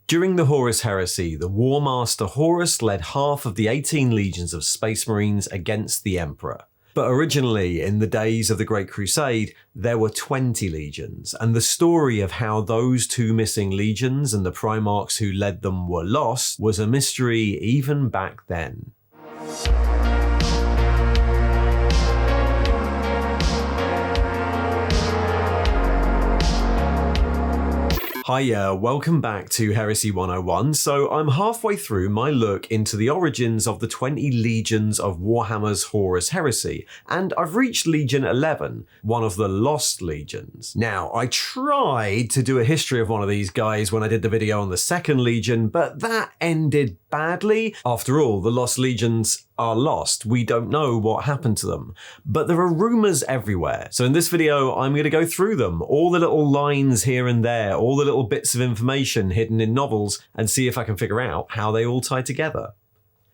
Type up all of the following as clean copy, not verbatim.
During the Horus Heresy, the War Master Horus led half of the 18 legions of Space Marines against the Emperor. But originally, in the days of the Great Crusade, there were 20 legions, and the story of how those two missing legions and the Primarchs who led them were lost was a mystery even back then. Hiya, welcome back to Heresy 101. So I'm halfway through my look into the origins of the 20 legions of Warhammer's Horus Heresy, and I've reached Legion 11, one of the Lost Legions. Now, I tried to do a history of one of these guys when I did the video on the second Legion, but that ended badly. After all, the Lost Legions are lost. We don't know what happened to them. But there are rumors everywhere. So in this video, I'm going to go through them, all the little lines here and there, all the little bits of information hidden in novels, and see if I can figure out how they all tie together.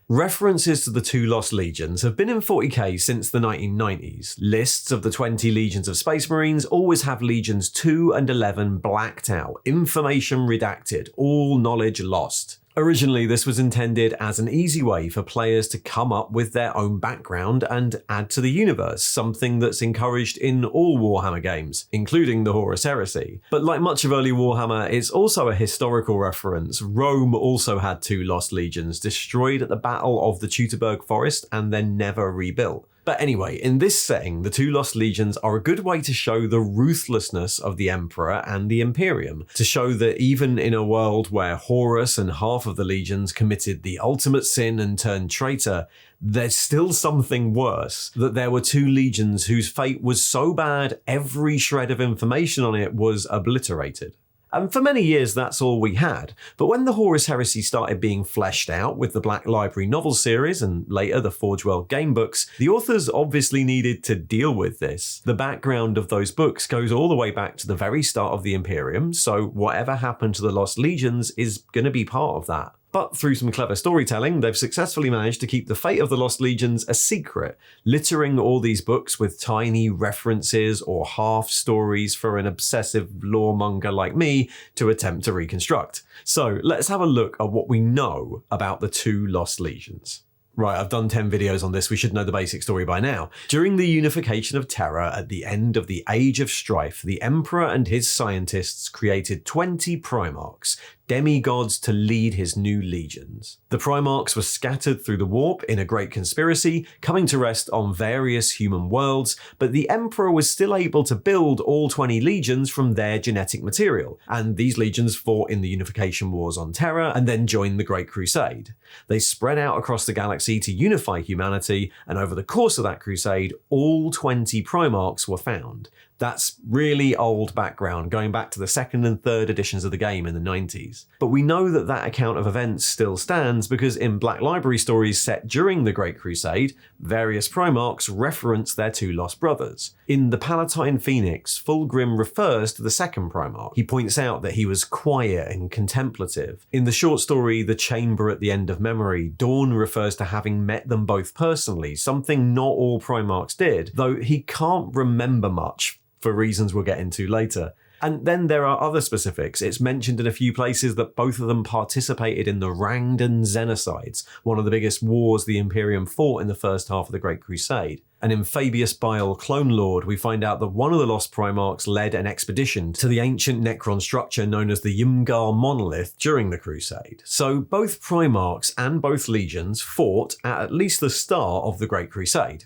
References to the two Lost Legions have been in 40k since the 1990s. Lists of the 20 legions of Space Marines always have Legions 2 and 11 blacked out, information redacted, all knowledge lost. Originally, this was intended as an easy way for players to come up with their own background and add to the universe, something that's encouraged in all Warhammer games, including the Horus Heresy. But like much of early Warhammer, it's also a historical reference. Rome also had two Lost Legions, destroyed at the Battle of the Teutoburg Forest and then never rebuilt. But anyway, in this setting, the two Lost Legions are a good way to show the ruthlessness of the Emperor and the Imperium, to show that even in a world where Horus and half of the legions committed the ultimate sin and turned traitor, there's still something worse, that there were two legions whose fate was so bad every shred of information on it was obliterated. And for many years, that's all we had. But when the Horus Heresy started being fleshed out with the Black Library novel series and later the Forge World game books, the authors obviously needed to deal with this. The background of those books goes all the way back to the very start of the Imperium, so whatever happened to the Lost Legions is going to be part of that. But through some clever storytelling, they've successfully managed to keep the fate of the Lost Legions a secret, littering all these books with tiny references or half-stories for an obsessive loremonger like me to attempt to reconstruct. So let's have a look at what we know about the two Lost Legions. Right, I've done 10 videos on this, we should know the basic story by now. During the unification of Terra at the end of the Age of Strife, the Emperor and his scientists created 20 Primarchs, demigods to lead his new legions. The Primarchs were scattered through the warp in a great conspiracy, coming to rest on various human worlds, but the Emperor was still able to build all 20 legions from their genetic material, and these legions fought in the unification wars on Terra and then joined the Great Crusade. They spread out across the galaxy to unify humanity, and over the course of that crusade, all 20 Primarchs were found. That's really old background, going back to the second and third editions of the game in the 90s. But we know that that account of events still stands because in Black Library stories set during the Great Crusade, various Primarchs reference their two lost brothers. In The Palatine Phoenix, Fulgrim refers to the second Primarch. He points out that he was quiet and contemplative. In the short story The Chamber at the End of Memory, Dawn refers to having met them both personally, something not all Primarchs did, though he can't remember much for reasons we'll get into later. And then there are other specifics. It's mentioned in a few places that both of them participated in the Rangdan Genocides, one of the biggest wars the Imperium fought in the first half of the Great Crusade. And in Fabius Bile, Clone Lord, we find out that one of the Lost Primarchs led an expedition to the ancient Necron structure known as the Ymgar Monolith during the Crusade. So both Primarchs and both legions fought at least the start of the Great Crusade.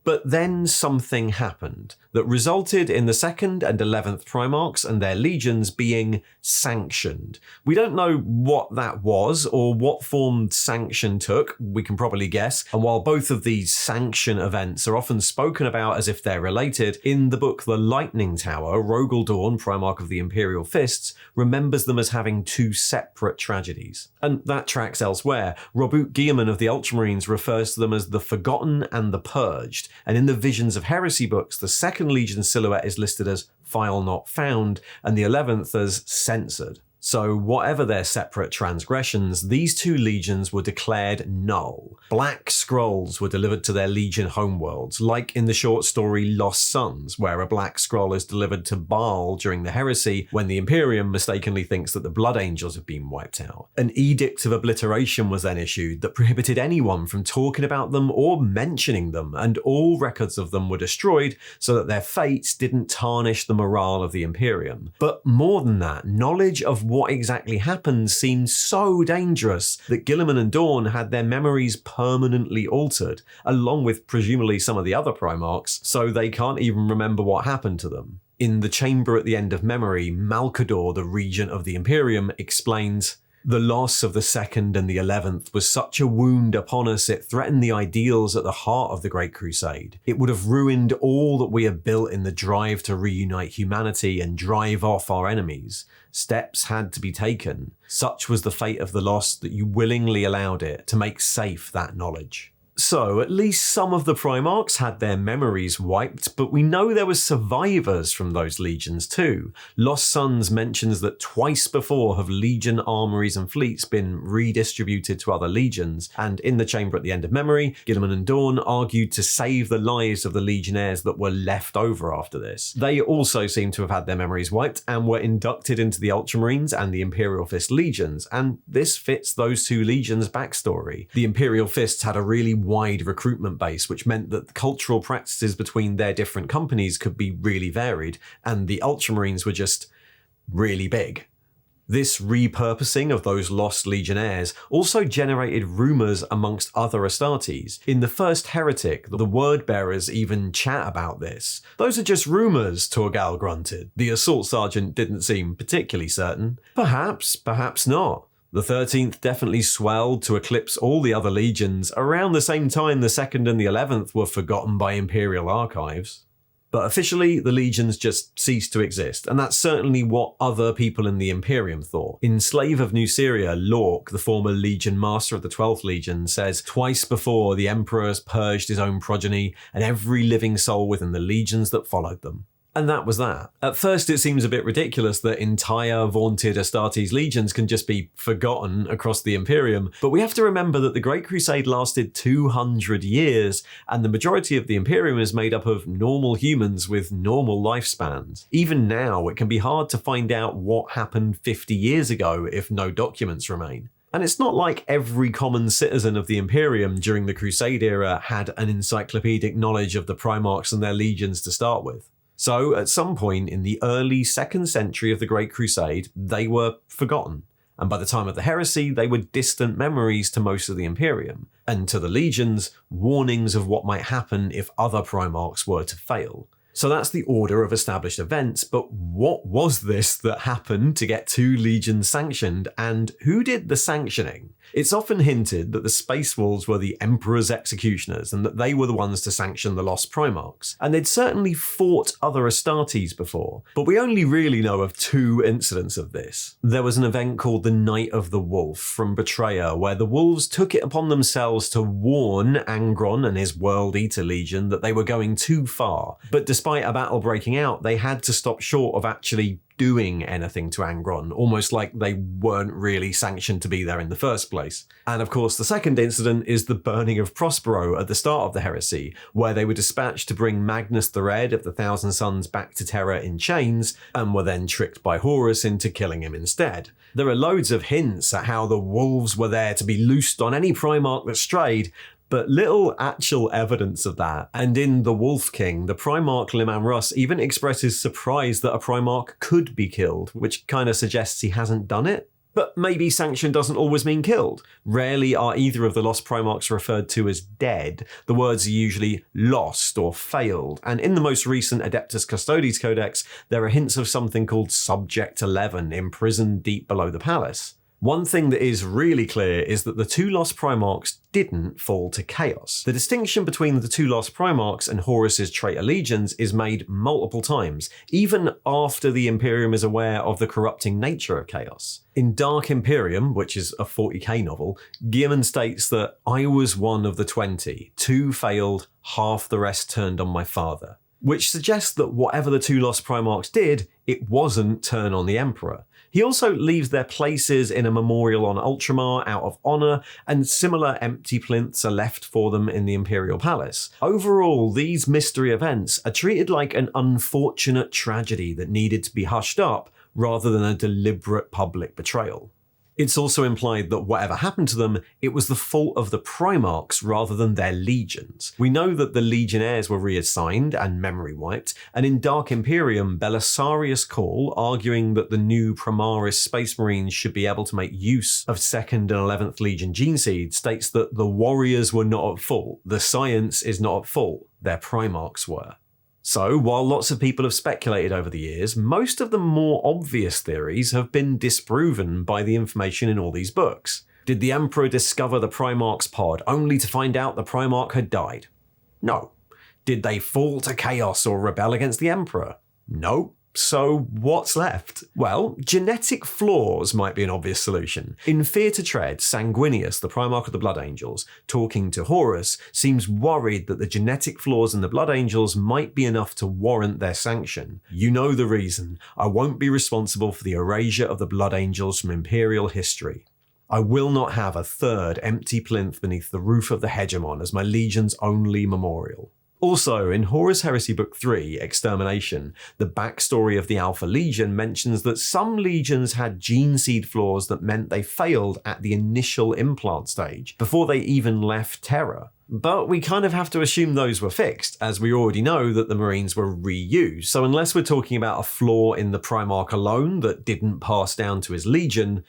But then something happened that resulted in the 2nd and 11th Primarchs and their legions being sanctioned. We don't know what that was or what form sanction took, we can probably guess, and while both of these sanction events are often spoken about as if they're related, in the book The Lightning Tower, Rogel Dawn, Primarch of the Imperial Fists, remembers them as having two separate tragedies. And that tracks elsewhere. Robert Guillermin of the Ultramarines refers to them as the Forgotten and the Purged, and in the Visions of Heresy books, the 2nd Legion silhouette is listed as File Not Found, and the 11th as Censored. So whatever their separate transgressions, these two legions were declared null. Black scrolls were delivered to their legion homeworlds, like in the short story Lost Sons, where a black scroll is delivered to Baal during the heresy when the Imperium mistakenly thinks that the Blood Angels have been wiped out. An edict of obliteration was then issued that prohibited anyone from talking about them or mentioning them, and all records of them were destroyed so that their fates didn't tarnish the morale of the Imperium. But more than that, knowledge of what exactly happened seemed so dangerous that Guilliman and Dawn had their memories permanently altered, along with presumably some of the other Primarchs, so they can't even remember what happened to them. In the chamber at the end of memory, Malcador, the regent of the Imperium, explains, "The loss of the 2nd and the 11th was such a wound upon us it threatened the ideals at the heart of the Great Crusade. It would have ruined all that we had built in the drive to reunite humanity and drive off our enemies. Steps had to be taken. Such was the fate of the loss that you willingly allowed it to make safe that knowledge." So, at least some of the Primarchs had their memories wiped, but we know there were survivors from those legions too. Lost Sons mentions that twice before have legion armories and fleets been redistributed to other legions, and in the chamber at the end of memory, Guilliman and Dawn argued to save the lives of the legionnaires that were left over after this. They also seem to have had their memories wiped and were inducted into the Ultramarines and the Imperial Fist legions, and this fits those two legions' backstory. The Imperial Fists had a really wide recruitment base, which meant that the cultural practices between their different companies could be really varied, and the Ultramarines were just really big. This repurposing of those lost legionnaires also generated rumours amongst other Astartes. In the first Heretic, the word-bearers even chat about this. "Those are just rumours," Torgal grunted. The assault sergeant didn't seem particularly certain. Perhaps, perhaps not. The 13th definitely swelled to eclipse all the other legions around the same time the 2nd and the 11th were forgotten by Imperial archives. But officially, the legions just ceased to exist, and that's certainly what other people in the Imperium thought. In Slave of New Syria, Lork, the former Legion Master of the 12th Legion, says, "Twice before the Emperor has purged his own progeny and every living soul within the legions that followed them." And that was that. At first it seems a bit ridiculous that entire vaunted Astartes legions can just be forgotten across the Imperium, but we have to remember that the Great Crusade lasted 200 years, and the majority of the Imperium is made up of normal humans with normal lifespans. Even now, it can be hard to find out what happened 50 years ago if no documents remain. And it's not like every common citizen of the Imperium during the Crusade era had an encyclopedic knowledge of the Primarchs and their legions to start with. So, at some point in the early 2nd century of the Great Crusade, they were forgotten. And by the time of the heresy, they were distant memories to most of the Imperium. And to the legions, warnings of what might happen if other Primarchs were to fail. So that's the order of established events, but what was this that happened to get two legions sanctioned, and who did the sanctioning? It's often hinted that the Space Wolves were the Emperor's executioners and that they were the ones to sanction the Lost Primarchs. And they'd certainly fought other Astartes before, but we only really know of two incidents of this. There was an event called the Night of the Wolf from Betrayer, where the Wolves took it upon themselves to warn Angron and his World Eater Legion that they were going too far, but despite a battle breaking out, they had to stop short of actually doing anything to Angron, almost like they weren't really sanctioned to be there in the first place. And of course, the second incident is the Burning of Prospero at the start of the heresy, where they were dispatched to bring Magnus the Red of the Thousand Sons back to Terra in chains, and were then tricked by Horus into killing him instead. There are loads of hints at how the wolves were there to be loosed on any Primarch that strayed, but little actual evidence of that. And in The Wolf King, the Primarch Liman Russ even expresses surprise that a Primarch could be killed, which kind of suggests he hasn't done it. But maybe sanction doesn't always mean killed. Rarely are either of the lost Primarchs referred to as dead. The words are usually lost or failed, and in the most recent Adeptus Custodes Codex, there are hints of something called Subject 11 imprisoned deep below the palace. One thing that is really clear is that the two lost Primarchs didn't fall to chaos. The distinction between the two lost Primarchs and Horus's traitor legions is made multiple times, even after the Imperium is aware of the corrupting nature of chaos. In Dark Imperium, which is a 40k novel, Guilliman states that I was one of the 20, 2 failed, half the rest turned on my father, which suggests that whatever the two lost Primarchs did, it wasn't turn on the Emperor. He also leaves their places in a memorial on Ultramar out of honour, and similar empty plinths are left for them in the Imperial Palace. Overall, these mystery events are treated like an unfortunate tragedy that needed to be hushed up rather than a deliberate public betrayal. It's also implied that whatever happened to them, it was the fault of the Primarchs rather than their legions. We know that the legionnaires were reassigned and memory wiped, and in Dark Imperium, Belisarius Cawl, arguing that the new Primaris Space Marines should be able to make use of 2nd and 11th Legion Genocides, states that the warriors were not at fault, the science is not at fault, their Primarchs were. So, while lots of people have speculated over the years, most of the more obvious theories have been disproven by the information in all these books. Did the Emperor discover the Primarch's pod only to find out the Primarch had died? No. Did they fall to chaos or rebel against the Emperor? No. So what's left? Well, genetic flaws might be an obvious solution. In Fear to Tread, Sanguinius, the Primarch of the Blood Angels, talking to Horus, seems worried that the genetic flaws in the Blood Angels might be enough to warrant their sanction. You know the reason. I won't be responsible for the erasure of the Blood Angels from Imperial history. I will not have a third empty plinth beneath the roof of the Hegemon as my legion's only memorial. Also, in Horus Heresy Book 3, Extermination, the backstory of the Alpha Legion mentions that some legions had gene seed flaws that meant they failed at the initial implant stage, before they even left Terra. But we kind of have to assume those were fixed, as we already know that the Marines were reused, so unless we're talking about a flaw in the Primarch alone that didn't pass down to his legion,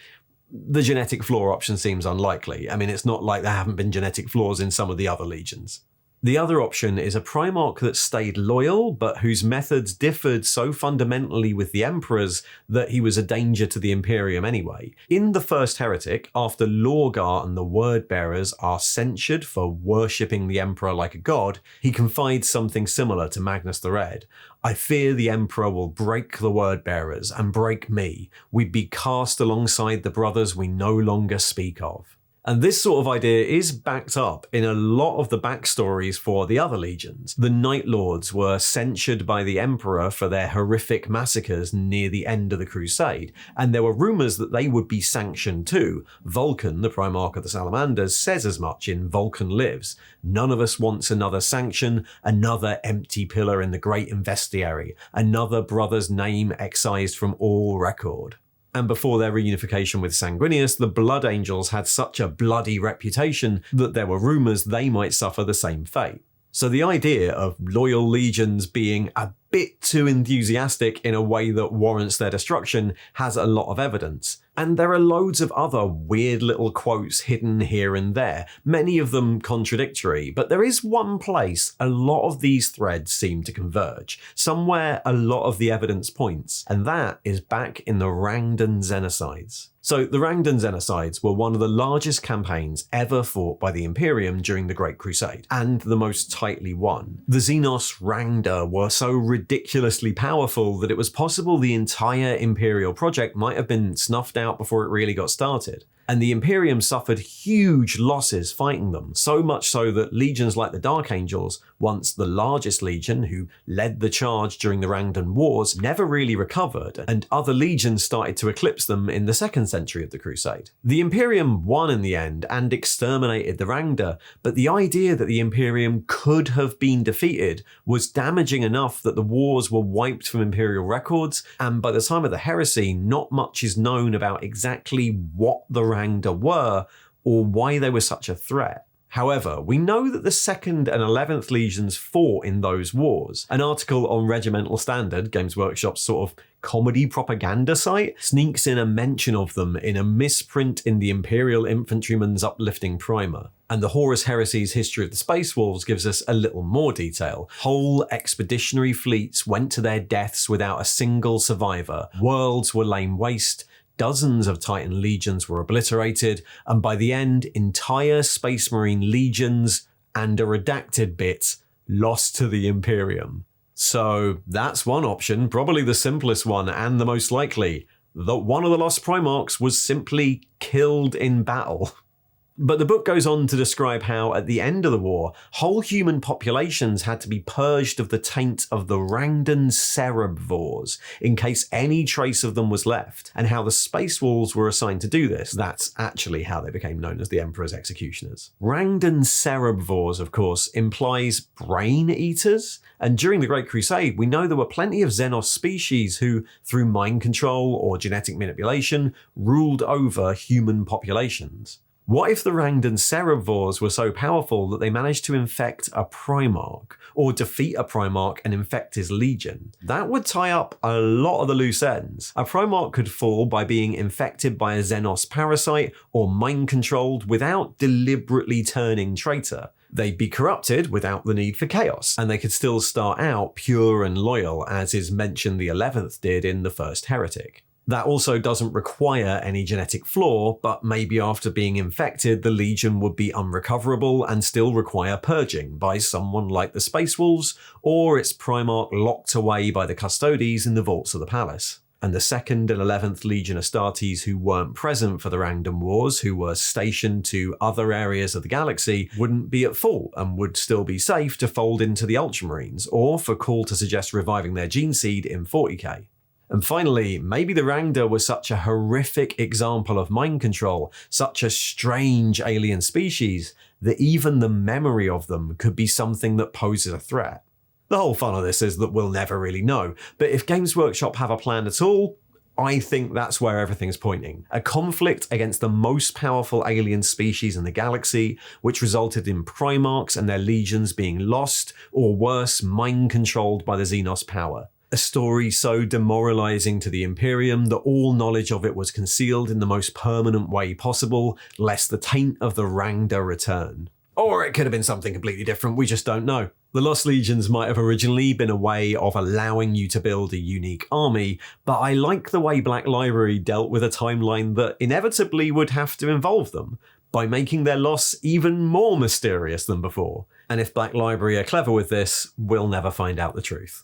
the genetic flaw option seems unlikely. I mean, it's not like there haven't been genetic flaws in some of the other legions. The other option is a Primarch that stayed loyal, but whose methods differed so fundamentally with the Emperor's that he was a danger to the Imperium anyway. In The First Heretic, after Lorgar and the Word-Bearers are censured for worshipping the Emperor like a god, he confides something similar to Magnus the Red. I fear the Emperor will break the Word-Bearers and break me. We'd be cast alongside the brothers we no longer speak of. And this sort of idea is backed up in a lot of the backstories for the other legions. The Night Lords were censured by the Emperor for their horrific massacres near the end of the Crusade, and there were rumours that they would be sanctioned too. Vulcan, the Primarch of the Salamanders, says as much in Vulcan Lives. None of us wants another sanction, another empty pillar in the great investiary, another brother's name excised from all record. And before their reunification with Sanguinius, the Blood Angels had such a bloody reputation that there were rumours they might suffer the same fate. So the idea of loyal legions being a bit too enthusiastic in a way that warrants their destruction has a lot of evidence. And there are loads of other weird little quotes hidden here and there, many of them contradictory, but there is one place a lot of these threads seem to converge, somewhere a lot of the evidence points, and that is back in the Rangdan Genocides. So the Rangdan Genocides were one of the largest campaigns ever fought by the Imperium during the Great Crusade, and the most tightly won. The Xenos Rangda were so ridiculously powerful that it was possible the entire Imperial project might have been snuffed out before it really got started. And the Imperium suffered huge losses fighting them, so much so that legions like the Dark Angels, once the largest legion who led the charge during the Rangdan Wars, never really recovered, and other legions started to eclipse them in the 2nd century of the Crusade. The Imperium won in the end and exterminated the Rangda, but the idea that the Imperium could have been defeated was damaging enough that the wars were wiped from Imperial records, and by the time of the Heresy, not much is known about exactly what the Rangda were, or why they were such a threat. However, we know that the 2nd and 11th Legions fought in those wars. An article on Regimental Standard, Games Workshop's sort of comedy propaganda site, sneaks in a mention of them in a misprint in the Imperial Infantryman's Uplifting Primer. And the Horus Heresy's History of the Space Wolves gives us a little more detail. Whole expeditionary fleets went to their deaths without a single survivor. Worlds were laid waste. Dozens of Titan legions were obliterated, and by the end, entire Space Marine legions, and a redacted bit, lost to the Imperium. So that's one option, probably the simplest one and the most likely, that one of the lost Primarchs was simply killed in battle. But the book goes on to describe how, at the end of the war, whole human populations had to be purged of the taint of the Rangdan Cerebrivores in case any trace of them was left, and how the Space Wolves were assigned to do this. That's actually how they became known as the Emperor's Executioners. Rangdan Cerebrivores, of course, implies brain eaters, and during the Great Crusade, we know there were plenty of Xenos species who, through mind control or genetic manipulation, ruled over human populations. What if the Rangdan Cerebrivores were so powerful that they managed to infect a Primarch, or defeat a Primarch and infect his legion? That would tie up a lot of the loose ends. A Primarch could fall by being infected by a Xenos parasite or mind-controlled without deliberately turning traitor. They'd be corrupted without the need for chaos, and they could still start out pure and loyal, as is mentioned the 11th did in the First Heretic. That also doesn't require any genetic flaw, but maybe after being infected, the Legion would be unrecoverable and still require purging by someone like the Space Wolves, or its Primarch locked away by the Custodes in the vaults of the palace. And the 2nd and 11th Legion Astartes who weren't present for the Rangdan Wars, who were stationed to other areas of the galaxy, wouldn't be at fault and would still be safe to fold into the Ultramarines, or for call to suggest reviving their gene seed in 40k. And finally, maybe the Rangda was such a horrific example of mind control, such a strange alien species, that even the memory of them could be something that poses a threat. The whole fun of this is that we'll never really know, but if Games Workshop have a plan at all, I think that's where everything's pointing. A conflict against the most powerful alien species in the galaxy, which resulted in Primarchs and their legions being lost, or worse, mind-controlled by the Xenos power. A story so demoralizing to the Imperium that all knowledge of it was concealed in the most permanent way possible, lest the taint of the Rangda return. Or it could have been something completely different, we just don't know. The Lost Legions might have originally been a way of allowing you to build a unique army, but I like the way Black Library dealt with a timeline that inevitably would have to involve them, by making their loss even more mysterious than before. And if Black Library are clever with this, we'll never find out the truth.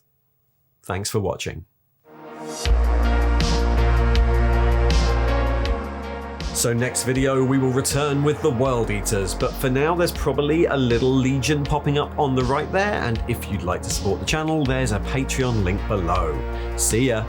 Thanks for watching. So next video we will return with the World Eaters, but for now there's probably a little legion popping up on the right there, and if you'd like to support the channel, there's a Patreon link below. See ya!